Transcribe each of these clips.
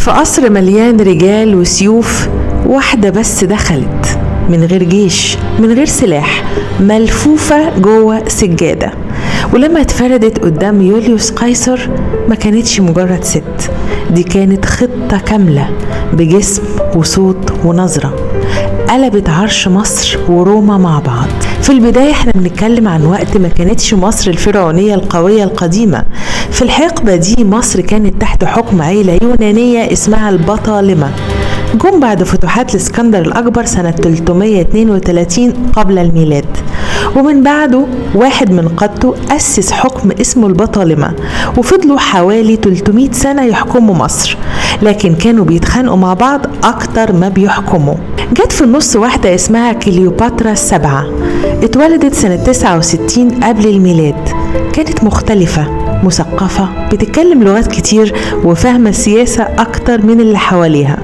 في قصر مليان رجال وسيوف، واحدة بس دخلت من غير جيش، من غير سلاح، ملفوفة جوه سجادة. ولما اتفردت قدام يوليوس قيصر ما كانتش مجرد ست، دي كانت خطة كاملة بجسم وصوت ونظرة قلبت عرش مصر وروما مع بعض. في البداية احنا بنتكلم عن وقت ما كانتش مصر الفرعونية القوية القديمة. في الحقبة دي مصر كانت تحت حكم عيلة يونانية اسمها البطالمة، جم بعد فتوحات الاسكندر الأكبر سنة 332 قبل الميلاد، ومن بعده واحد من قادته أسس حكم اسمه البطالمة، وفضلوا حوالي 300 سنة يحكموا مصر، لكن كانوا بيتخانقوا مع بعض أكتر ما بيحكموا. جت في النص واحدة اسمها كليوباترا السبعة، اتولدت سنة 69 قبل الميلاد. كانت مختلفة، مثقفة، بتتكلم لغات كتير وفاهمة السياسة أكتر من اللي حواليها،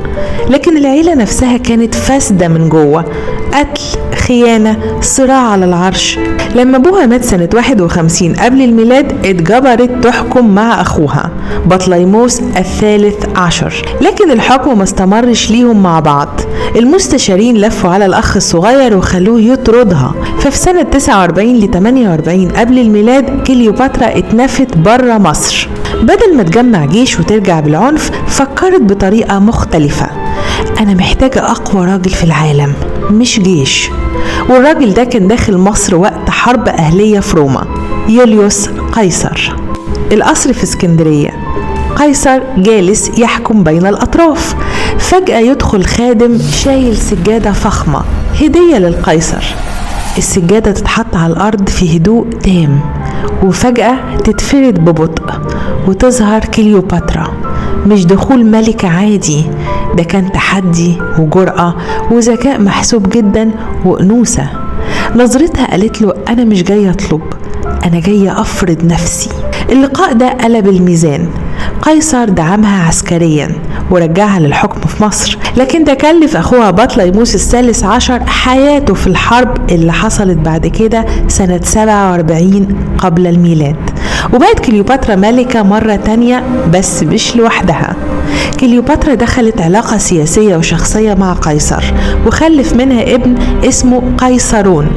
لكن العيلة نفسها كانت فاسدة من جوه، قتل، خيانة، صراع على العرش. لما أبوها مات سنة 51 قبل الميلاد اتجبرت تحكم مع أخوها بطليموس الثالث عشر، لكن الحكم ما استمرش ليهم مع بعض. المستشارين لفوا على الأخ الصغير وخلوه يطردها، ففي سنة 49 ل 48 قبل الميلاد كليوباترا اتنفت بره مصر. بدل ما تجمع جيش وترجع بالعنف فكرت بطريقة مختلفة، أنا محتاجة أقوى راجل في العالم مش جيش، والراجل ده كان داخل مصر وقت حرب أهلية في روما، يوليوس قيصر. القصر في اسكندرية، قيصر جالس يحكم بين الأطراف، فجأة يدخل خادم شايل سجادة فخمة هدية للقيصر. السجادة تتحط على الأرض في هدوء تام، وفجأة تتفرد ببطء وتظهر كليوباترا. مش دخول ملكة عادي، ده كان تحدي وجرأة وذكاء محسوب جدا وأنوثة. نظرتها قالت له أنا مش جاية أطلب، أنا جاية أفرض نفسي. اللقاء ده قلب الميزان، قيصر دعمها عسكريا ورجعها للحكم في مصر، لكن ده كلف أخوها بطليموس الثالث عشر حياته في الحرب اللي حصلت بعد كده سنة 47 قبل الميلاد. وبقت كليوباترا ملكة مرة تانية، بس مش لوحدها. كليوباترا دخلت علاقة سياسية وشخصية مع قيصر وخلف منها ابن اسمه قيصرون،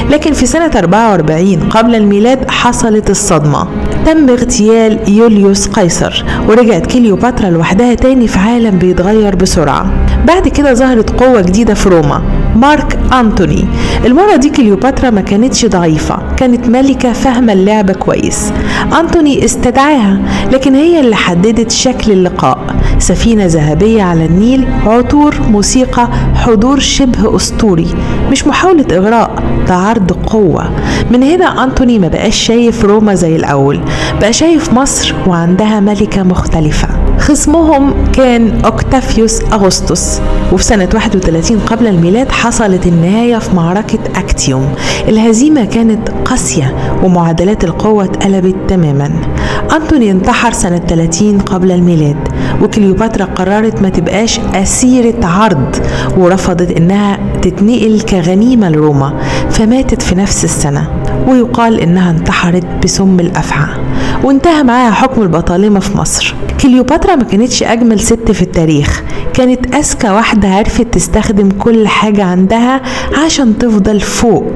لكن في سنة 44 قبل الميلاد حصلت الصدمة، تم اغتيال يوليوس قيصر ورجعت كليوباترا لوحدها تاني في عالم بيتغير بسرعة. بعد كده ظهرت قوة جديدة في روما، مارك أنتوني. المرة دي كليوباترا ما كانتش ضعيفة، كانت ملكة فاهمة اللعبة كويس. أنتوني استدعاها، لكن هي اللي حددت شكل اللقاء، سفينة ذهبية على النيل، عطور، موسيقى، حضور شبه أسطوري، مش محاولة إغراء، ده عرض قوة. من هنا أنتوني ما بقاش شايف روما زي الأول، بقى شايف مصر وعندها ملكة مختلفة. خصمهم كان أوكتافيوس أغسطس، وفي سنة 31 قبل الميلاد حصلت النهاية في معركة أكتيوم. الهزيمة كانت قاسية ومعادلات القوة اتقلبت تماما. أنتوني انتحر سنة 30 قبل الميلاد، وكليوباترا قررت ما تبقاش أسيرة عرض ورفضت إنها تتنقل كغنيمة لروما، فماتت في نفس السنة، ويقال إنها انتحرت بسم الأفعى، وانتهى معاها حكم البطالمة في مصر. كليوباترا ما كانتش أجمل ست في التاريخ، كانت أذكى واحدة عرفت تستخدم كل حاجة عندها عشان تفضل فوق.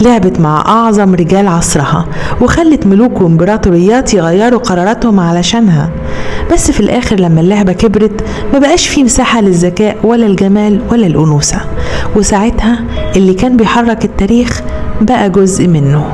لعبت مع أعظم رجال عصرها وخلت ملوك وامبراطوريات يغيروا قراراتهم علشانها، بس في الآخر لما اللعبة كبرت ما بقاش فيه مساحة للذكاء ولا الجمال ولا الأنوثة، وساعتها اللي كان بيحرك التاريخ بقى جزء منه.